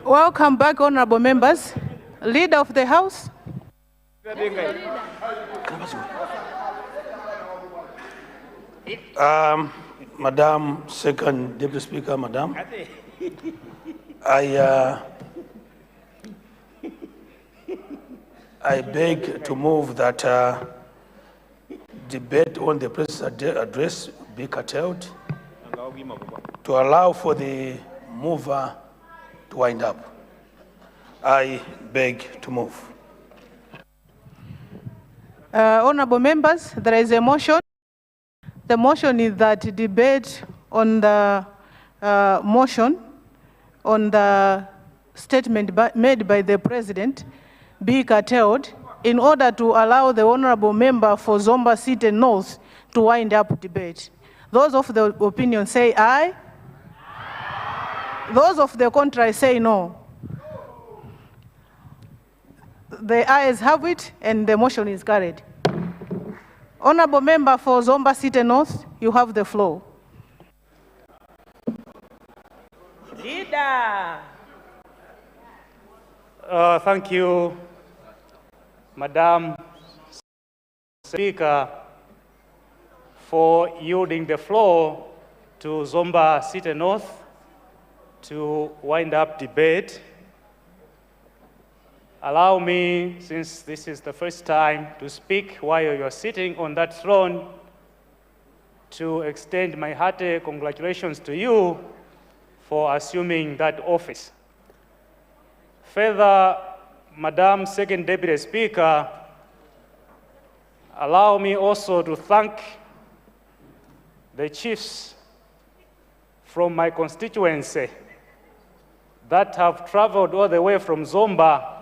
Welcome back, honorable members. Leader of the House. Madam Second Deputy Speaker, Madam, I beg to move that debate on the President's address be curtailed to allow for the mover to wind up. I beg to move. Honorable members, there is a motion. The motion is that debate on the motion on the statement made by the President be curtailed in order to allow the honorable member for Zomba City North to wind up debate. Those of the opinion say aye. Those of the contrary say no. The ayes have it and the motion is carried. Honorable member for Zomba City North, you have the floor. Leader. Thank you, Madam Speaker, for yielding the floor to Zomba City North to wind up debate. Allow me, since this is the first time to speak while you're sitting on that throne, to extend my hearty congratulations to you for assuming that office. Further, Madam Second Deputy Speaker, allow me also to thank the chiefs from my constituency that have traveled all the way from Zomba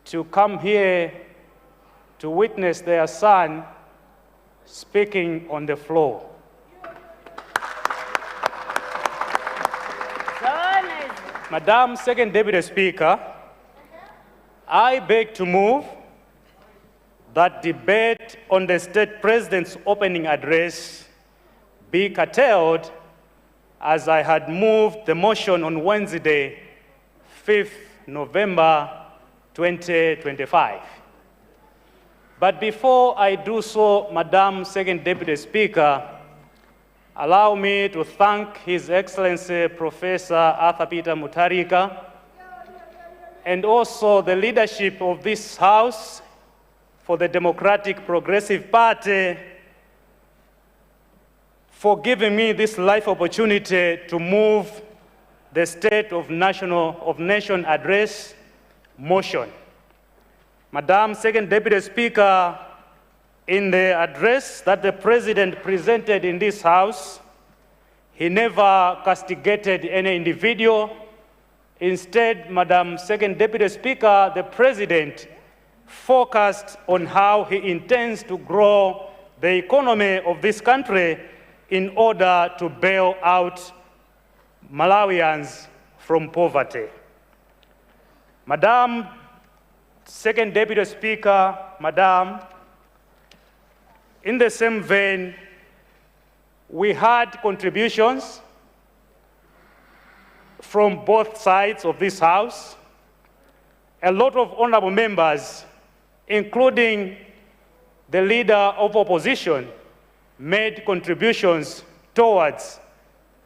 to come here to witness their son speaking on the floor. Madam Second Deputy Speaker, I beg to move that debate on the State President's opening address be curtailed, as I had moved the motion on Wednesday, 5th November 2025. But before I do so, Madam Second Deputy Speaker, allow me to thank His Excellency Professor Arthur Peter Mutharika and also the leadership of this House for the Democratic Progressive Party for giving me this life opportunity to move the State of Nation Address motion. Madam Second Deputy Speaker, in the address that the President presented in this House, he never castigated any individual. Instead, Madam Second Deputy Speaker, the President focused on how he intends to grow the economy of this country in order to bail out Malawians from poverty. Madam Second Deputy Speaker, Madam, in the same vein, we had contributions from both sides of this House. A lot of honorable members, including the leader of opposition, made contributions towards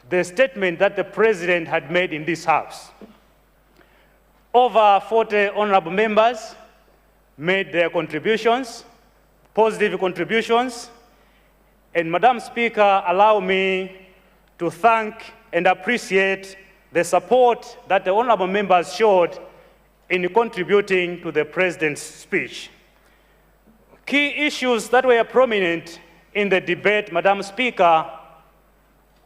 the statement that the President had made in this House. Over 40 honorable members made their contributions, positive contributions, and Madam Speaker, allow me to thank and appreciate the support that the honorable members showed in contributing to the President's speech. Key issues that were prominent in the debate, Madam Speaker,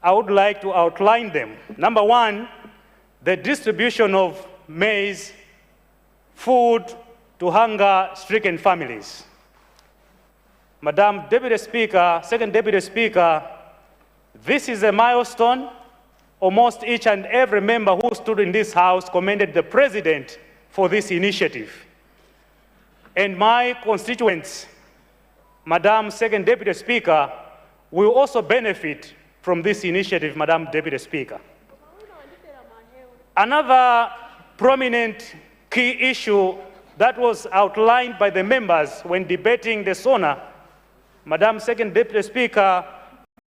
I would like to outline them. Number one, the distribution of maize, food to hunger-stricken families. Madam Deputy Speaker, Second Deputy Speaker, this is a milestone. Almost each and every member who stood in this House commended the President for this initiative. And my constituents, Madam Second Deputy Speaker, will also benefit from this initiative, Madam Deputy Speaker. Another prominent key issue that was outlined by the members when debating the SONA, Madam Second Deputy Speaker,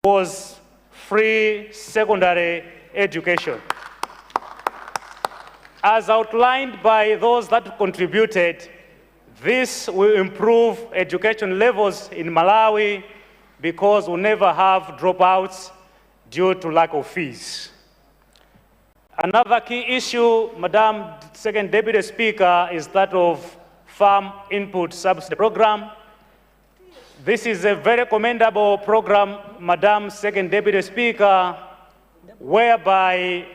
was free secondary education. As outlined by those that contributed, this will improve education levels in Malawi because we'll never have dropouts due to lack of fees. Another key issue, Madam Second Deputy Speaker, is that of Farm Input Subsidy Program. This is a very commendable program, Madam Second Deputy Speaker, whereby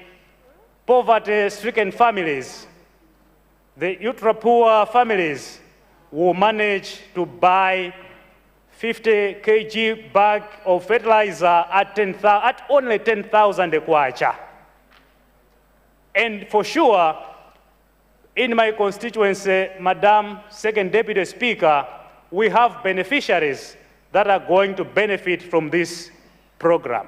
poverty-stricken families, the ultra-poor families, will manage to buy 50 kg bag of fertilizer at only 10,000 kwacha. And for sure, in my constituency, Madam Second Deputy Speaker, we have beneficiaries that are going to benefit from this program.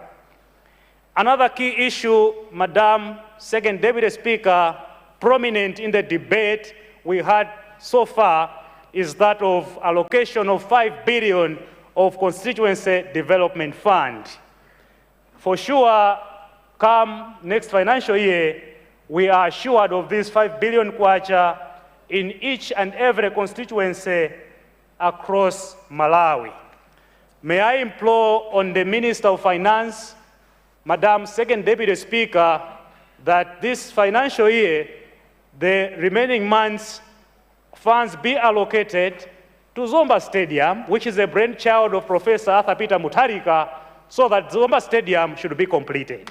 Another key issue, Madam Second Deputy Speaker, prominent in the debate we had so far, is that of allocation of 5 billion of Constituency Development Fund. For sure, come next financial year, we are assured of this 5 billion kwacha in each and every constituency across Malawi. May I implore on the Minister of Finance, Madam Second Deputy Speaker, that this financial year, the remaining months, funds be allocated to Zomba Stadium, which is a brainchild of Professor Arthur Peter Mutharika, so that Zomba Stadium should be completed.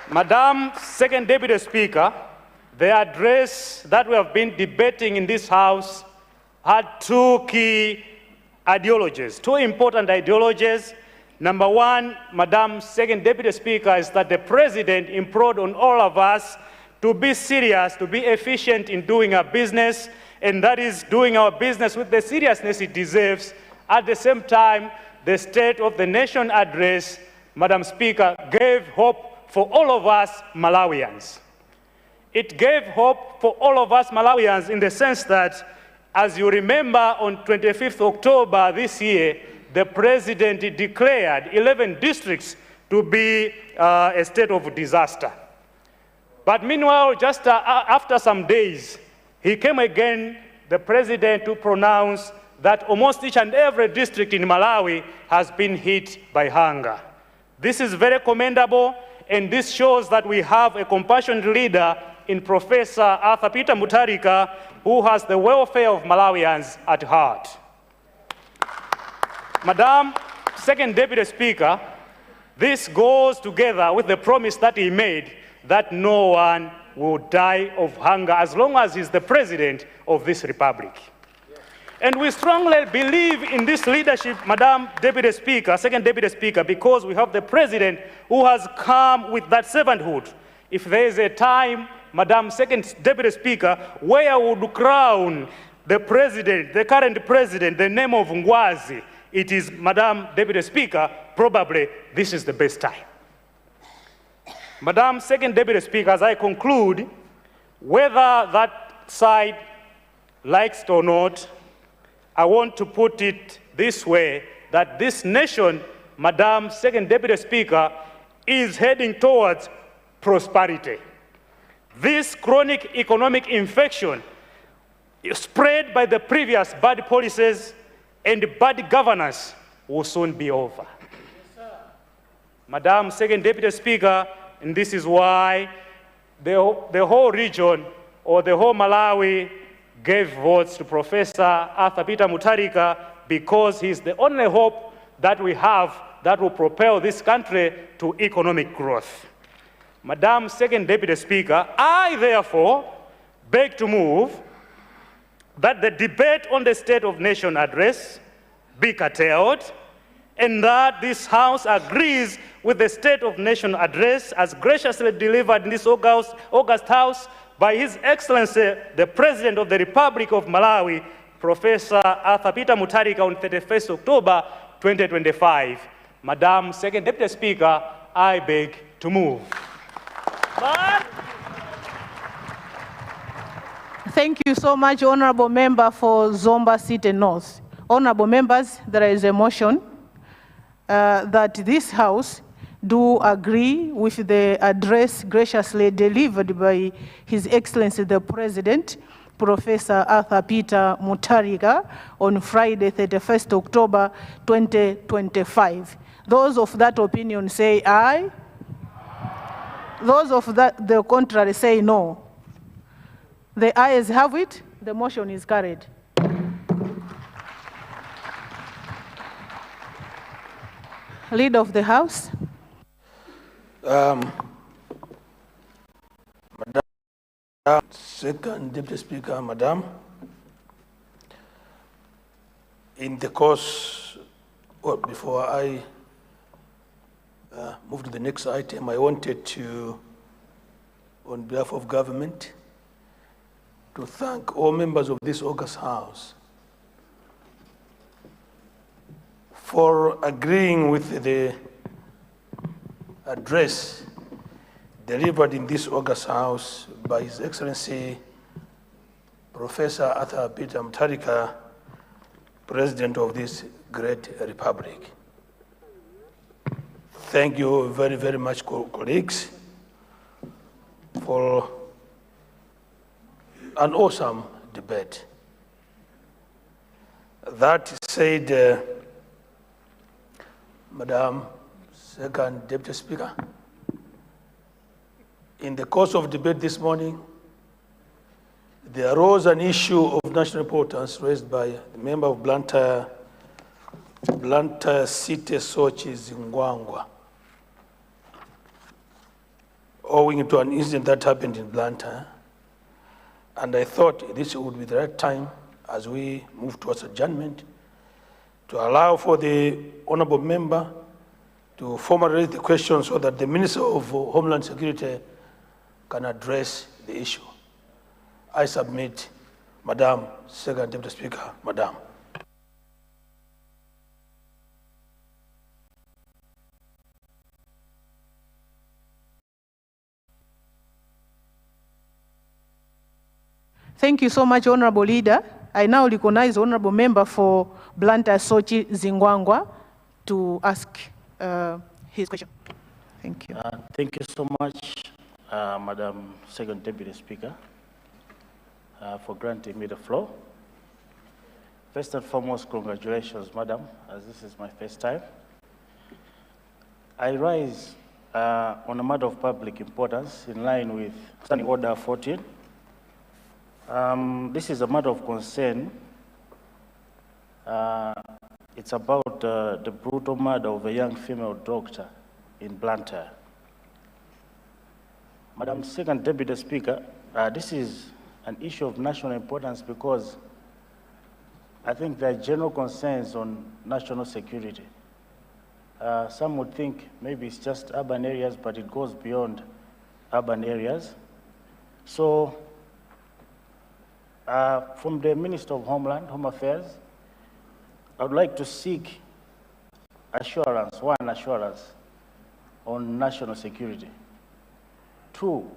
Madam Second Deputy Speaker, the address that we have been debating in this House had 2 key ideologies, 2 important ideologies. Number one, Madam Second Deputy Speaker, is that the President implored on all of us to be serious, to be efficient in doing our business, and that is doing our business with the seriousness it deserves. At the same time, the State of the Nation address, Madam Speaker, gave hope for all of us Malawians. It gave hope for all of us Malawians in the sense that, as you remember, on 25th October this year, the President declared 11 districts to be a state of disaster. But meanwhile, just after some days, he came again, the President, to pronounce that almost each and every district in Malawi has been hit by hunger. This is very commendable, and this shows that we have a compassionate leader in Professor Arthur Peter Mutharika, who has the welfare of Malawians at heart. Madam Second Deputy Speaker, this goes together with the promise that he made that no one will die of hunger as long as he's the President of this Republic. And we strongly believe in this leadership, Madam Deputy Speaker, Second Deputy Speaker, because we have the President who has come with that servanthood. If there is a time, Madam Second Deputy Speaker, where would crown the President, the current President, the name of Ngwazi, it is, Madam Deputy Speaker, probably this is the best time. Madam Second Deputy Speaker, as I conclude, whether that side likes it or not, I want to put it this way, that this nation, Madam Second Deputy Speaker, is heading towards prosperity. This chronic economic infection spread by the previous bad policies and bad governance will soon be over. Yes, Madam Second Deputy Speaker, and this is why the whole region or the whole Malawi gave votes to Professor Arthur Peter Mutharika, because he's the only hope that we have that will propel this country to economic growth. Madam Second Deputy Speaker, I therefore beg to move that the debate on the State of Nation address be curtailed, and that this House agrees with the State of Nation address as graciously delivered in this August House by His Excellency, the President of the Republic of Malawi, Professor Arthur Peter Mutharika, on 31st October 2025. Madam Second Deputy Speaker, I beg to move. Thank you so much, Honorable Member for Zomba City North. Honorable members, there is a motion that this House do agree with the address graciously delivered by His Excellency the President, Professor Arthur Peter Mutharika, on Friday, 31st October 2025. Those of that opinion say aye. Those of the contrary say no. The ayes have it. The motion is carried. Leader of the House. Madam Second Deputy Speaker, Madam, in the course, well, before I move to the next item, I wanted to, on behalf of government, to thank all members of this August House for agreeing with the address delivered in this August House by His Excellency Professor Arthur Peter Mutharika, President of this great republic. Thank you very, very much, colleagues, for an awesome debate. That said, Madam Second Deputy Speaker, in the course of debate this morning, there arose an issue of national importance raised by the member of Blantyre City Sochi Zingwangwa, owing to an incident that happened in Blantyre. And I thought this would be the right time, as we move towards adjournment, to allow for the honorable member to formally raise the question so that the Minister of Homeland Security can address the issue. I submit, Madam Second Deputy Speaker, Madam. Thank you so much, Honorable Leader. I now recognize Honorable Member for Blantyre Sochi Zingwangwa to ask his question. Thank you. Thank you so much, Madam Second Deputy Speaker, for granting me the floor. First and foremost, congratulations, Madam, as this is my first time. I rise on a matter of public importance in line with Standing Order 14. This is a matter of concern. It's about the brutal murder of a young female doctor in Blantyre. Madam Second Deputy Speaker, this is an issue of national importance because I think there are general concerns on national security. Some would think maybe it's just urban areas, but it goes beyond urban areas. So, from the Minister of Home Affairs, I would like to seek assurance, one, assurance on national security. Two,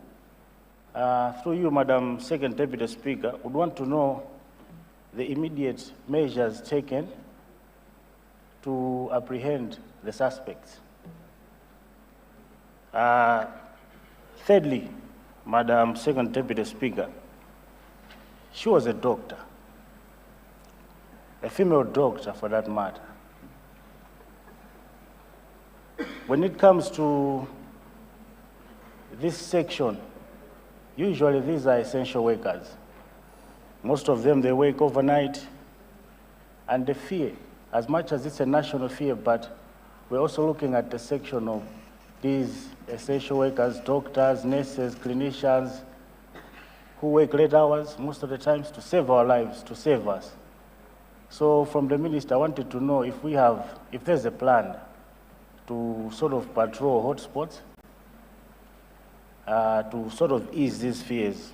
through you, Madam Second Deputy Speaker, would want to know the immediate measures taken to apprehend the suspects. Thirdly, Madam Second Deputy Speaker, she was a doctor, a female doctor for that matter. When it comes to this section, usually these are essential workers. Most of them, they work overnight, and the fear, as much as it's a national fear, but we're also looking at the section of these essential workers, doctors, nurses, clinicians, who work late hours most of the times to save our lives, to save us. So from the minister, I wanted to know if there's a plan to sort of patrol hotspots, to sort of ease these fears.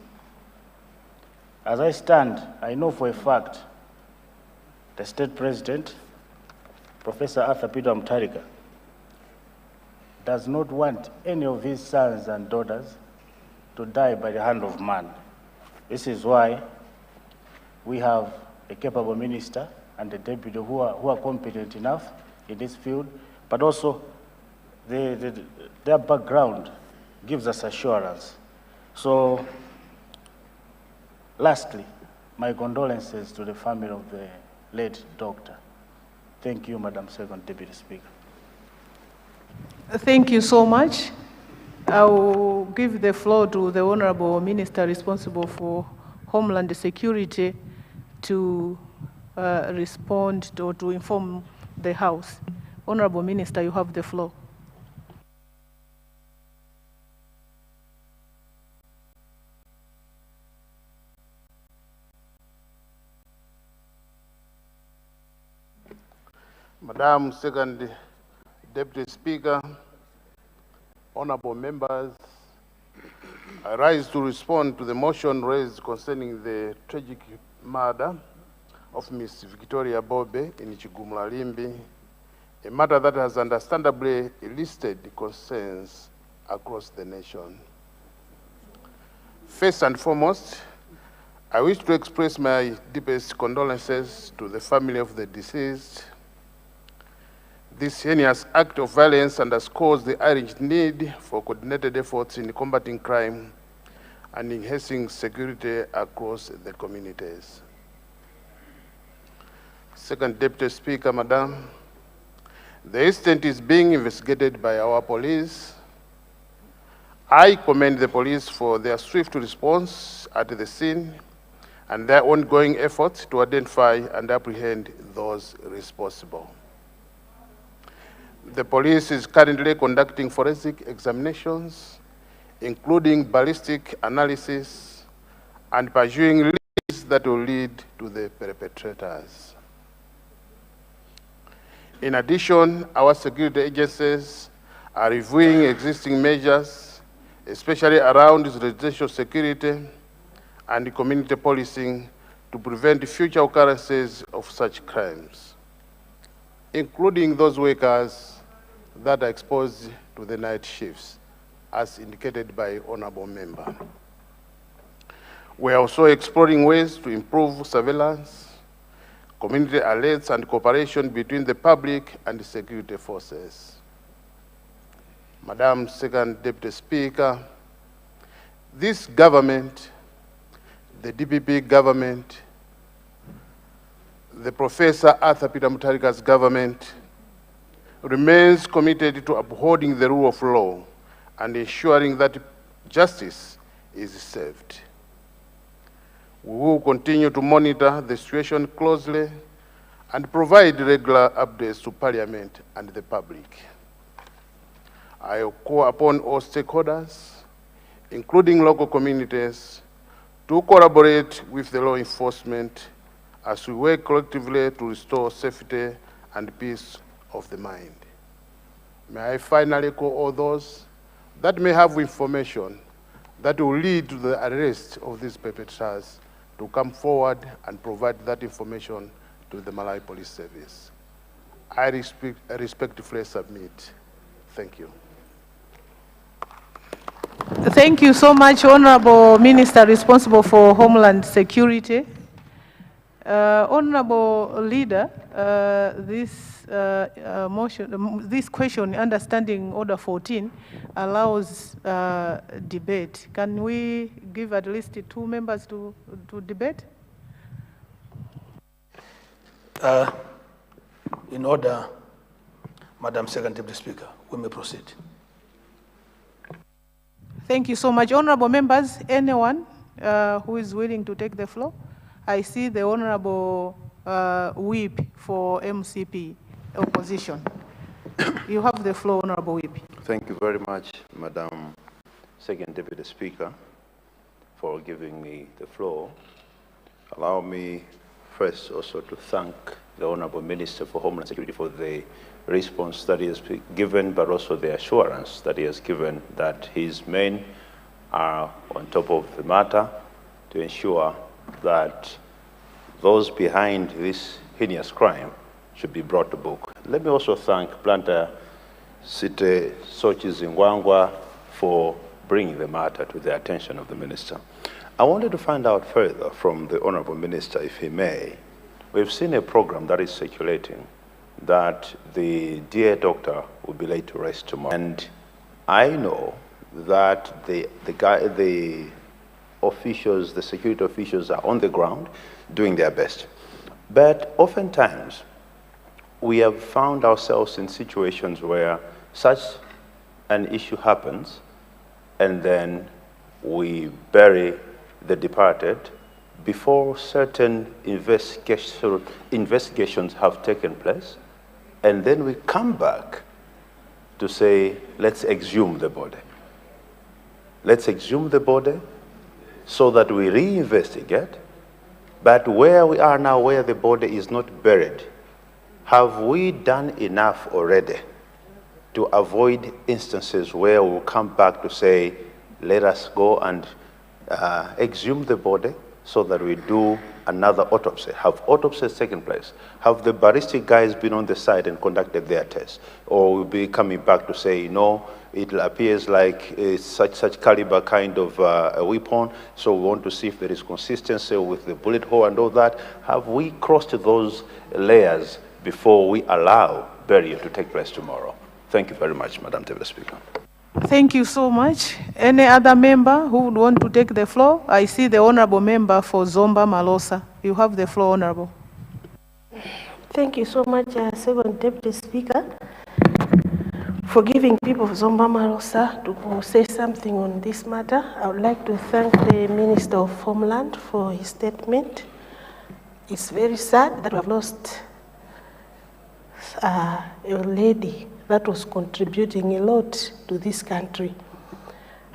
As I stand, I know for a fact the state president, Professor Arthur Peter Mutharika, does not want any of his sons and daughters to die by the hand of man. This is why we have a capable minister and a deputy who are competent enough in this field, but also their background gives us assurance. So, lastly, my condolences to the family of the late doctor. Thank you, Madam Second Deputy Speaker. Thank you so much. I will give the floor to the Honorable Minister responsible for Homeland Security to respond or to inform the House. Honorable Minister, you have the floor. Madam Second Deputy Speaker, honorable members, I rise to respond to the motion raised concerning the tragic murder of Miss Victoria Bobe in Chigumula, a matter that has understandably elicited concerns across the nation. First and foremost, I wish to express my deepest condolences to the family of the deceased. This heinous act of violence underscores the urgent need for coordinated efforts in combating crime and enhancing security across the communities. Second Deputy Speaker, Madam, the incident is being investigated by our police. I commend the police for their swift response at the scene and their ongoing efforts to identify and apprehend those responsible. The police is currently conducting forensic examinations, including ballistic analysis, and pursuing leads that will lead to the perpetrators. In addition, our security agencies are reviewing existing measures, especially around residential security and community policing, to prevent future occurrences of such crimes, including those workers that are exposed to the night shifts, as indicated by honorable member. We are also exploring ways to improve surveillance, community alerts, and cooperation between the public and the security forces. Madam Second Deputy Speaker, this government, the DPP government, the Professor Arthur Peter Mutharika's government, remains committed to upholding the rule of law and ensuring that justice is served. We will continue to monitor the situation closely and provide regular updates to Parliament and the public. I call upon all stakeholders, including local communities, to collaborate with the law enforcement as we work collectively to restore safety and peace of the mind. May I finally call all those that may have information that will lead to the arrest of these perpetrators to come forward and provide that information to the Malawi Police Service. I respectfully submit. Thank you. Thank you so much, Honorable Minister responsible for Homeland Security. Honorable Leader, this question, understanding Order 14, allows debate. Can we give at least 2 members to debate? In order, Madam Second Deputy Speaker, we may proceed. Thank you so much. Honorable members, anyone who is willing to take the floor? I see the Honorable Whip for MCP opposition. You have the floor, Honorable Whip. Thank you very much, Madam Second Deputy Speaker, for giving me the floor. Allow me first also to thank the Honorable Minister for Homeland Security for the response that he has given, but also the assurance that he has given that his men are on top of the matter to ensure that those behind this heinous crime should be brought to book. Let me also thank Planter City Sochi Zingwangwa for bringing the matter to the attention of the Minister. I wanted to find out further from the Honorable Minister, if he may. We've seen a program that is circulating that the dear doctor will be laid to rest tomorrow. And I know that the officials, the security officials are on the ground doing their best. But oftentimes, we have found ourselves in situations where such an issue happens, and then we bury the departed before certain investigations have taken place, and then we come back to say, let's exhume the body. Let's exhume the body so that we reinvestigate. But where we are now, where the body is not buried, have we done enough already to avoid instances where we'll come back to say, let us go and exhume the body so that we do another autopsy? Have autopsies taken place? Have the ballistic guys been on the site and conducted their tests? Or we'll be coming back to say, no, it appears like it's such caliber kind of a weapon, so we want to see if there is consistency with the bullet hole and all that. Have we crossed those layers before we allow burial to take place tomorrow? Thank you very much, Madam Deputy Speaker. Thank you so much. Any other member who would want to take the floor? I see the honorable member for Zomba Malosa. You have the floor, honorable. Thank you so much, Second Deputy Speaker, for giving people of Zomba Malosa to say something on this matter. I would like to thank the Minister of Homeland for his statement. It's very sad that we have lost a lady that was contributing a lot to this country.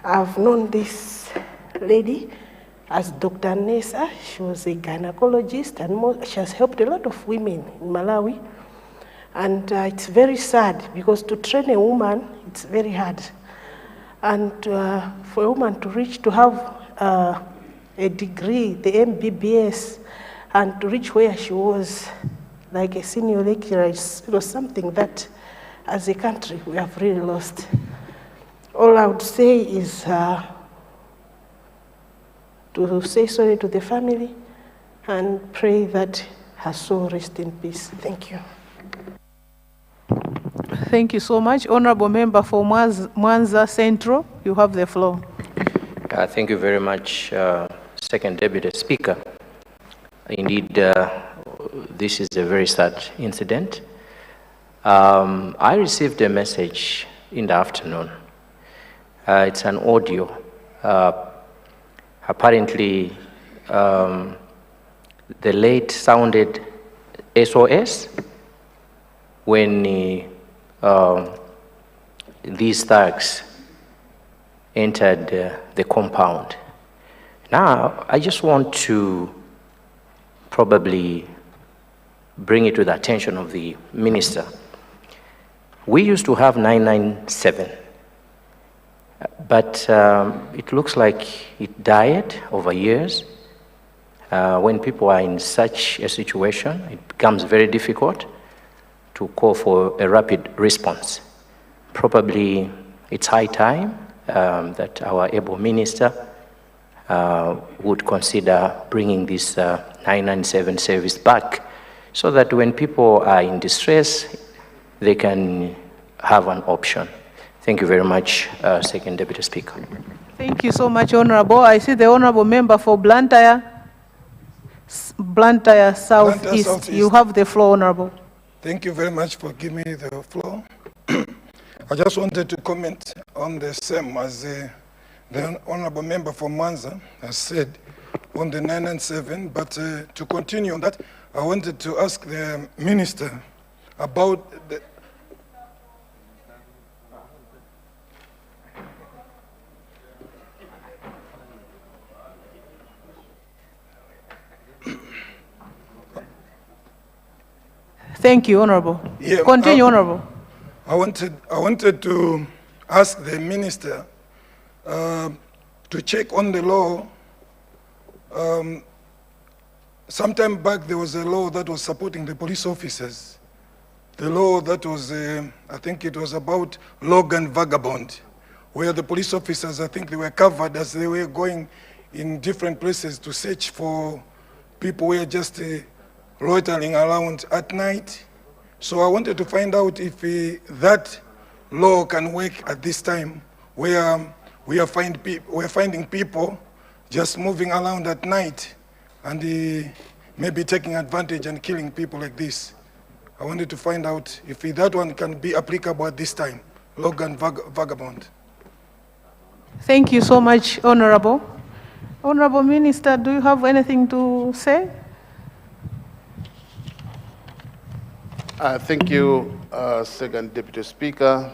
I've known this lady as Dr. Nessa. She was a gynecologist, and she has helped a lot of women in Malawi. And it's very sad because to train a woman, it's very hard. And for a woman to have a degree, the MBBS, and to reach where she was, like a senior lecturer, it was something that, as a country, we have really lost. All I would say is to say sorry to the family and pray that her soul rest in peace. Thank you. Thank you so much. Honorable member for Mwanza Central, you have the floor. Thank you very much, Second Deputy Speaker. Indeed, this is a very sad incident. I received a message in the afternoon. It's an audio. Apparently, the late sounded SOS when these thugs entered the compound. Now, I just want to probably bring it to the attention of the minister. We used to have 997, but it looks like it died over years. When people are in such a situation, it becomes very difficult to call for a rapid response. Probably it's high time that our able minister would consider bringing this 997 service back so that when people are in distress, they can have an option. Thank you very much, Second Deputy Speaker. Thank you so much, Honorable. I see the Honorable member for Blantyre Southeast. You have the floor, Honorable. Thank you very much for giving me the floor. I just wanted to comment on the same as the Honorable member for Mwanza has said on the 997, but to continue on that, I wanted to ask the Minister about the Thank you, Honorable. Yeah, Continue, Honorable. I wanted to ask the Minister to check on the law. Sometime back, there was a law that was supporting the police officers. The law that was, I think it was about Logan Vagabond, where the police officers, I think they were covered as they were going in different places to search for people who were just loitering around at night. So I wanted to find out if that law can work at this time, where we're finding people just moving around at night and maybe taking advantage and killing people like this. I wanted to find out if that one can be applicable at this time, Logan Vagabond. Thank you so much, Honorable. Honorable Minister, do you have anything to say? Thank you, Second Deputy Speaker.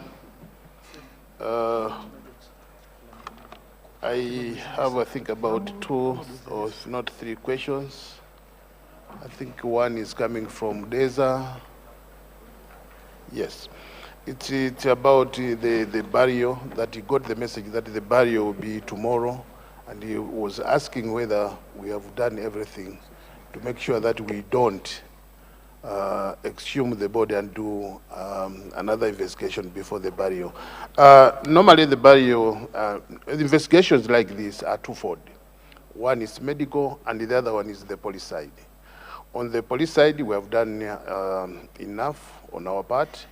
I have, I think, about 2 or if not 3 questions. I think one is coming from Deza. Yes. It's about the burial, that he got the message that the burial will be tomorrow, and he was asking whether we have done everything to make sure that we don't exhume the body and do another investigation before the burial. Normally the burial, investigations like this are twofold. One is medical and the other one is the police side. On the police side, we have done enough on our part.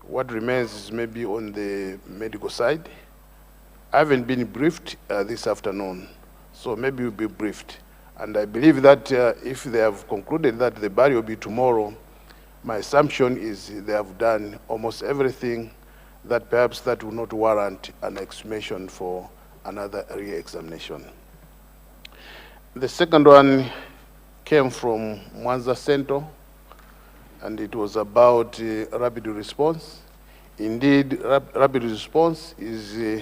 What remains is maybe on the medical side. I haven't been briefed this afternoon, so maybe we'll be briefed. And I believe that if they have concluded that the burial will be tomorrow, my assumption is they have done almost everything that perhaps that will not warrant an exhumation for another re-examination. The second one came from Mwanza Central, and it was about rapid response. Indeed, rapid response is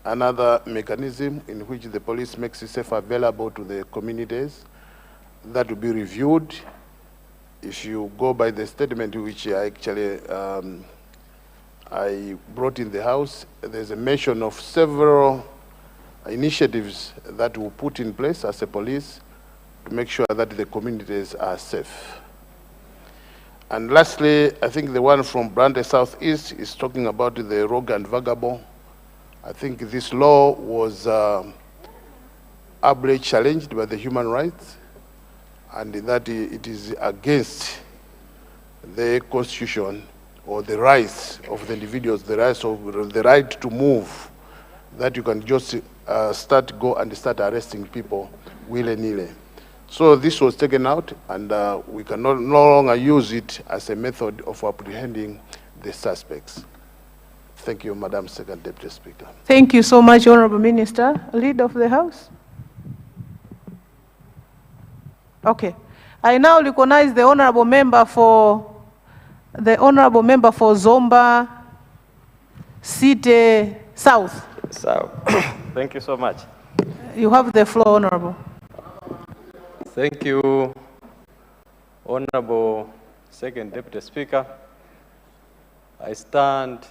another mechanism in which the police makes itself available to the communities. That will be reviewed. If you go by the statement which I actually I brought in the House, there's a mention of several initiatives that we put in place as a police to make sure that the communities are safe. And lastly, I think the one from Brande Southeast is talking about the rogue and vagabond. I think this law was ably challenged by the human rights, and that it is against the Constitution or the rights of the individuals, the right to move, that you can just start arresting people willy-nilly. So this was taken out, and we can no longer use it as a method of apprehending the suspects. Thank you, Madam Second Deputy Speaker. Thank you so much, Honorable Minister. Leader of the House. Okay. I now recognize the Honorable Member for Zomba City South. Thank you so much. You have the floor, Honorable. Thank you, Honorable Second Deputy Speaker. I stand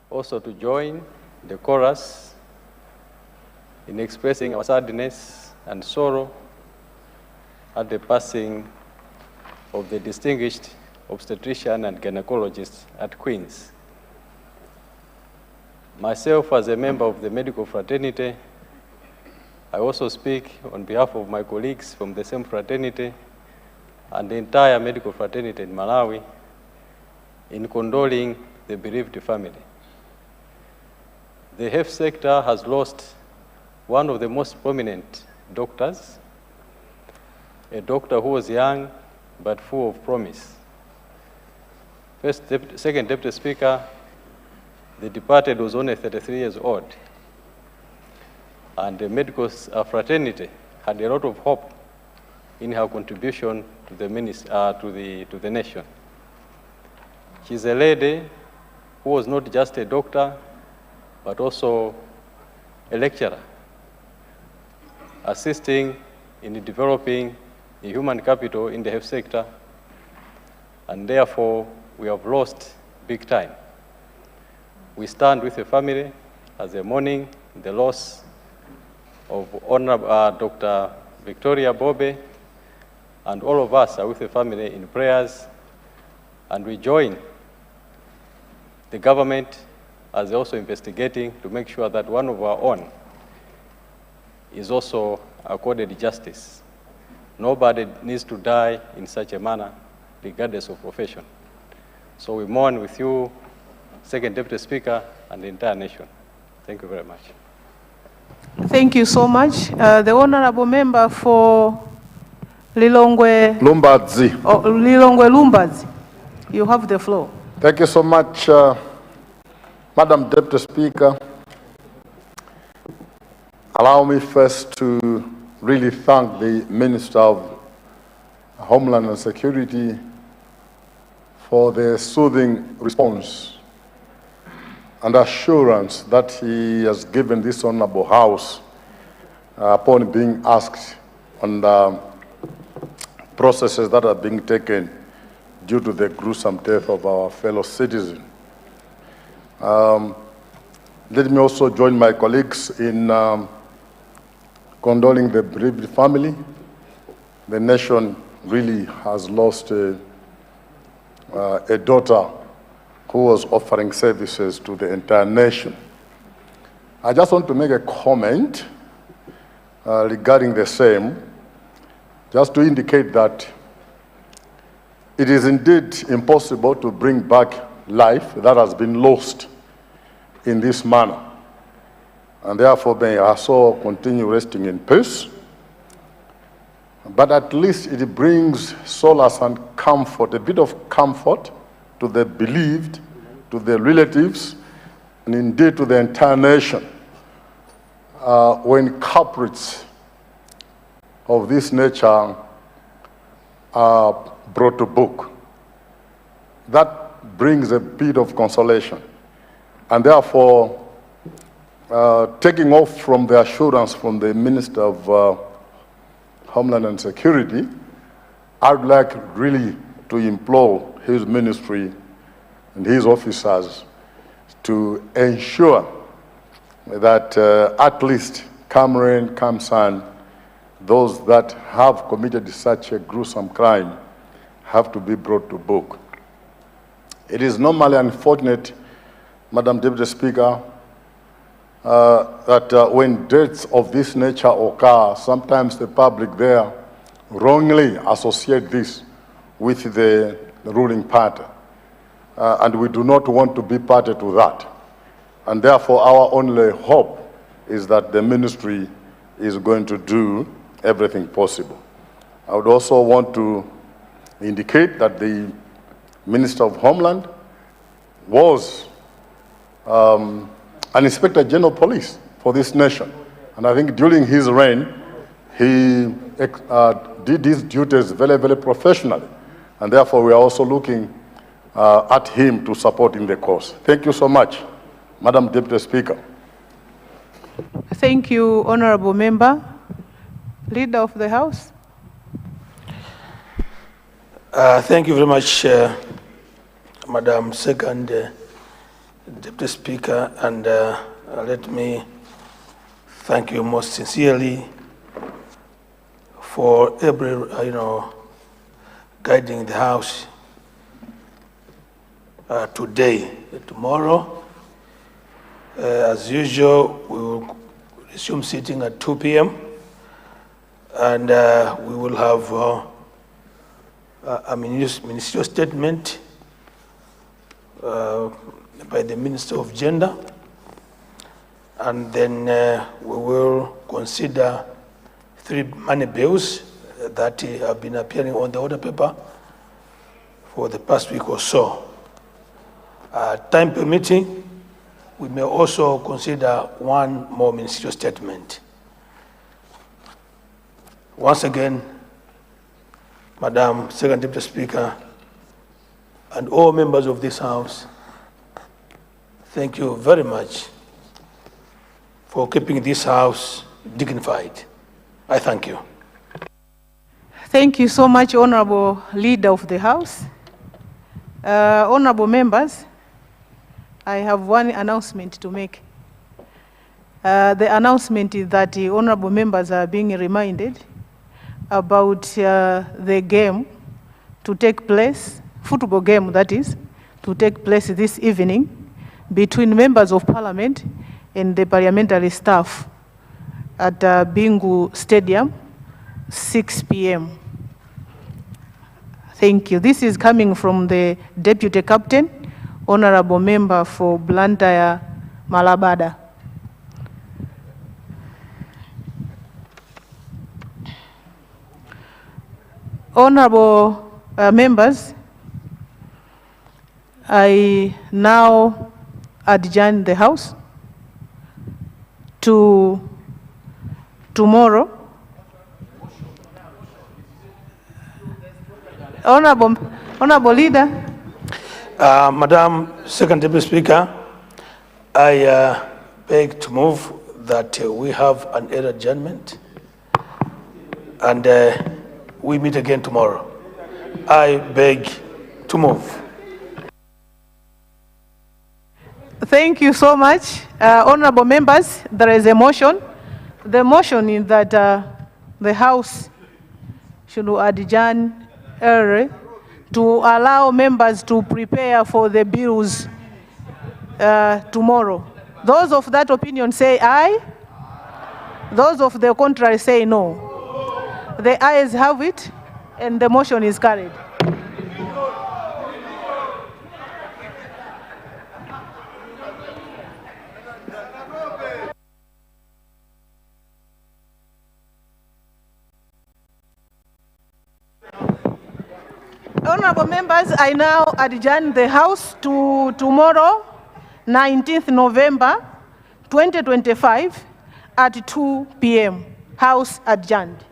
also to join the chorus in expressing our sadness and sorrow at the passing of the distinguished obstetrician and gynecologist at Queen's. Myself, as a member of the medical fraternity, I also speak on behalf of my colleagues from the same fraternity and the entire medical fraternity in Malawi in condoling the bereaved family. The health sector has lost one of the most prominent doctors, a doctor who was young but full of promise. Second Deputy Speaker, the departed was only 33 years old, and the medical fraternity had a lot of hope in her contribution to the nation. She's a lady who was not just a doctor, but also a lecturer, assisting in developing the human capital in the health sector, and therefore we have lost big time. We stand with the family as a mourning the loss of Honorable Dr. Victoria Bobe, and all of us are with the family in prayers, and we join the government as they're also investigating to make sure that one of our own is also accorded justice. Nobody needs to die in such a manner, regardless of profession. So we mourn with you, Second Deputy Speaker, and the entire nation. Thank you very much. Thank you so much. The Honorable Member for Lilongwe Lumbadzi. Lilongwe Lumbadzi, you have the floor. Thank you so much, Madam Deputy Speaker. Allow me first to really thank the Minister of Homeland and Security for the soothing response and assurance that he has given this Honorable House upon being asked on the processes that are being taken due to the gruesome death of our fellow citizen. Let me also join my colleagues in condoling the bereaved family. The nation really has lost a daughter who was offering services to the entire nation. I just want to make a comment regarding the same, just to indicate that it is indeed impossible to bring back life that has been lost in this manner. And therefore, may our soul continue resting in peace. But at least it brings solace and comfort, a bit of comfort to the bereaved, to the relatives, and indeed to the entire nation. When culprits of this nature are brought to book, that brings a bit of consolation. And therefore, taking off from the assurance from the Minister of Homeland and Security, I would like really to implore his ministry and his officers to ensure that at least come rain, come sun, those that have committed such a gruesome crime have to be brought to book. It is normally unfortunate, Madam Deputy Speaker, that when deaths of this nature occur, sometimes the public there wrongly associate this with the ruling party. And we do not want to be party to that. And therefore, our only hope is that the ministry is going to do everything possible. I would also want to indicate that the Minister of Homeland was an Inspector General of Police for this nation. And I think during his reign, he did his duties very, very professionally. And therefore, we are also looking at him to support in the cause. Thank you so much, Madam Deputy Speaker. Thank you, Honorable Member. Leader of the House. Thank you very much, Madam Second Deputy Speaker, and let me thank you most sincerely for every, guiding the House today. Tomorrow, as usual, we will resume sitting at 2 p.m. and we will have a ministerial statement by the Minister of Gender, and then we will consider 3 money bills that have been appearing on the order paper for the past week or so. Time permitting, we may also consider 1 more ministerial statement. Once again, Madam Second Deputy Speaker, and all members of this House, thank you very much for keeping this House dignified. I thank you. Thank you so much, Honorable Leader of the House. Honorable members, I have one announcement to make. The announcement is that the honorable members are being reminded about the game to take place, football game that is, to take place this evening between members of parliament and the parliamentary staff at Bingu Stadium, 6 p.m. Thank you. This is coming from the Deputy Captain, Honorable Member for Blantyre, Malabada. Honorable members, I now adjourn the House to tomorrow. Honorable Leader. Madam Second Deputy Speaker, I beg to move that we have an early adjournment and we meet again tomorrow. I beg to move. Thank you so much. Honorable members, there is a motion. The motion is that the House should adjourn early to allow members to prepare for the bills tomorrow. Those of that opinion say aye. Those of the contrary say no. The ayes have it, and the motion is carried. Honorable members, I now adjourn the House to tomorrow, 19th November, 2025, at 2 p.m. House adjourned.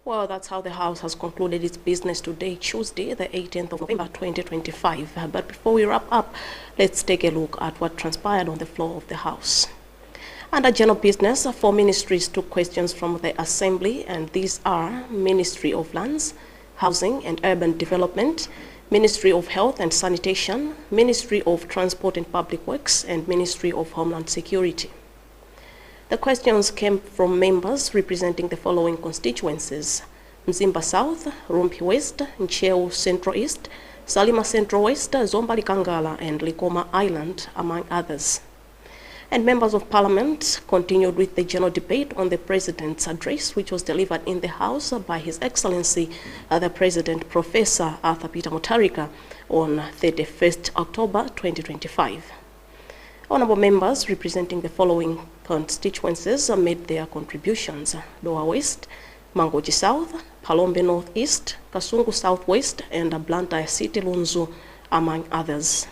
Well, that's how the House has concluded its business today, Tuesday, the 18th of November, 2025. But before we wrap up, let's take a look at what transpired on the floor of the House. Under general business, 4 ministries took questions from the Assembly, and these are Ministry of Lands, Housing and Urban Development, Ministry of Health and Sanitation, Ministry of Transport and Public Works, and Ministry of Homeland Security. The questions came from members representing the following constituencies: Mzimba South, Rumpi West, Ncheu Central East, Salima Central West, Zombali Kangala, and Likoma Island, among others. And members of Parliament continued with the general debate on the President's address, which was delivered in the House by His Excellency, the President, Professor Arthur Peter Mutharika, on 31st October 2025. Honorable members representing the following constituencies made their contributions: Lower West, Mangochi South, Palombe North East, Kasungu Southwest, and Blantyre City Lunzu, among others.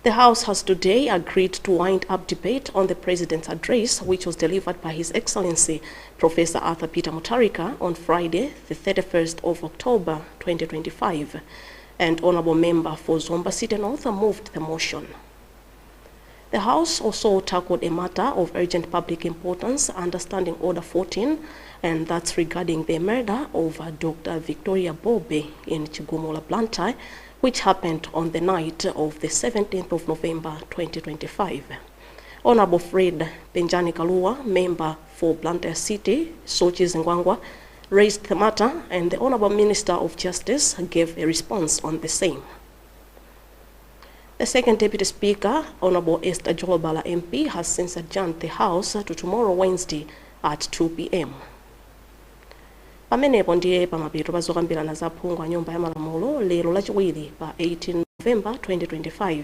The House has today agreed to wind up debate on the President's address, which was delivered by His Excellency Professor Arthur Peter Mutharika on Friday, the 31st of October 2025, and Honourable Member for Zomba City North moved the motion. The House also tackled a matter of urgent public importance, Understanding Order 14, and that's regarding the murder of Dr. Victoria Bobe in Chigumula, Blantyre, which happened on the night of the 17th of November 2025. Honorable Fred Benjani Kalua, member for Blantyre City, Sochi Zingwangwa, raised the matter, and the Honorable Minister of Justice gave a response on the same. The second Deputy Speaker, Honorable Esther Jolobala MP, has since adjourned the House to tomorrow Wednesday at 2 p.m. Pamenepo ndiye pamapeto pazokambirana za phungu a Nyumba ya Malamulo lero lachiwiri pa 18 November 2025.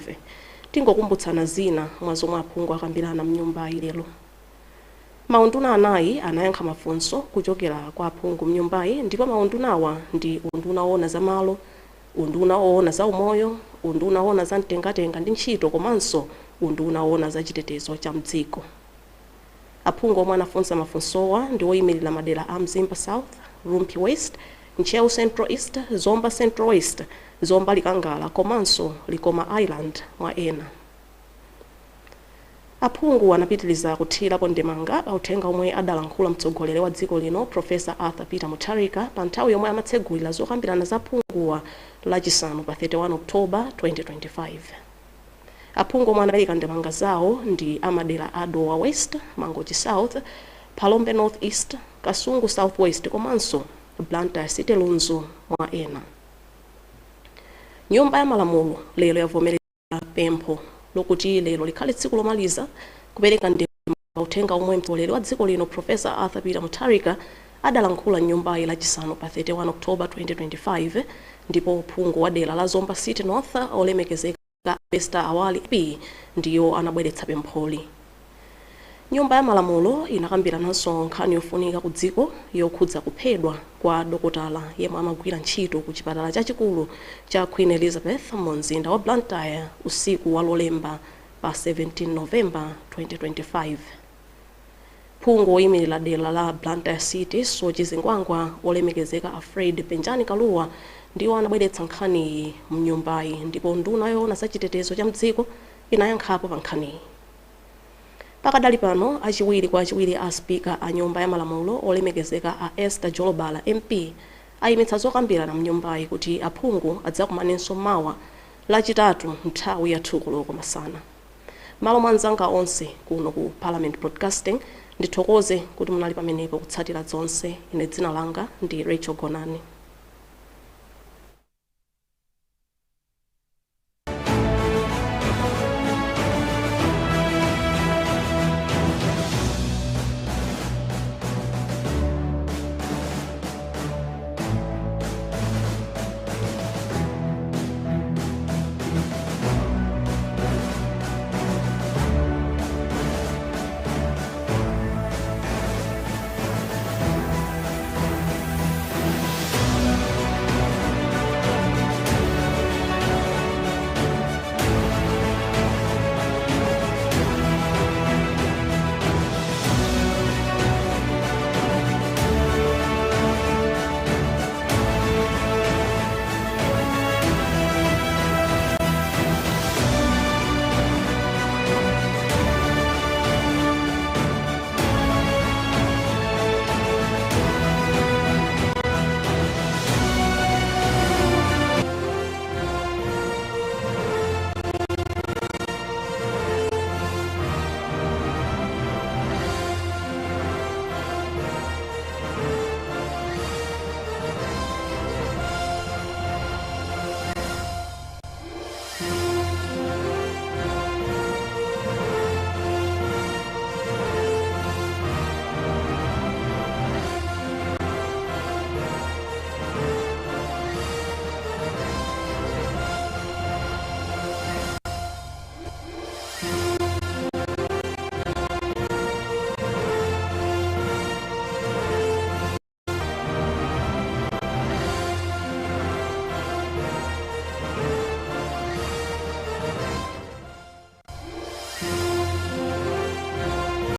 Tingokumbutsana zina mwa zomwe aphungu akambirana mnyumba lero. Maunduna anayi anayankha mafunso kuchokera kwa aphungu mnyumbayi, ndipo maundunawa ndi unduna woona za malo, unduna woona za umoyo, unduna woona za mtengatenga ndi ntchito, komanso unduna woona za chitetezo cha mdziko. Aphungu omwe anafunsa mafunsowa ndi oyimirira madera a Mzimba South, Rumpi West, Nchewu Central East, Zomba Central West, Zomba Likangala, komanso Likoma Island mwa ena. Aphungu anapitiliza kuthirapo ndemanga uthenga omwe adalankhula mtsogoleri wa dziko lino Professor Arthur Peter Mutharika pa nthawi yomwe amatsegulira zokambirana za phunguwa lachisanu pa 31 October 2025. Aphungu omwe anapereka ndemanga zawo ndi amadera a Dowa West, Mangochi South, Palombe North East, Kasungu South West, komanso Blantyre City Lunzu mwa ena. Nyumba ya Malamulo lero yavomereza pempho lokuti lero likhale tsiku lomaliza kupereka ndemanga uthenga omwe mtsogoleri wa dziko lino Professor Arthur Peter Mutharika adalankhula nyumbayi lachisanu pa 31 October 2025, ndipo phungu wa dera la Zomba City North olemekezeka Esther Awali P ndiyo anabweretsa pempholi. Nyumba ya Malamulo inakambirananso nkhani yofunika ku dziko yokhudza kuphedwa kwa dokotala yemwe amagwira ntchito ku chipatala chachikulu cha Queen Elizabeth mu mzinda wa Blantyre usiku wa Lolemba pa 17 November 2025. Phungu oyimirira dera la Blantyre City Sochi Zingwangwa olemekezeka a Fred Benjani Kalua ndiwo anabweretsa nkhani mnyumbayi, ndipo nduna yoona za chitetezo cha mdziko inayankhapo pa nkhaniyi. Pakadali pano achiwiri kwa achiwiri a Speaker a Nyumba ya Malamulo olemekezeka a Esther Jolobala MP ayimitsa zokambirana mnyumbayi kuti aphungu adzakumanenso mawa lachitatu nthawi ya 2 koloko masana. Malo mwanzanga onse kuno ku Parliament Broadcasting, ndithokoze kuti munali pamenepo kutsatira zonse. Ine dzina langa ndi Rachel Gonani.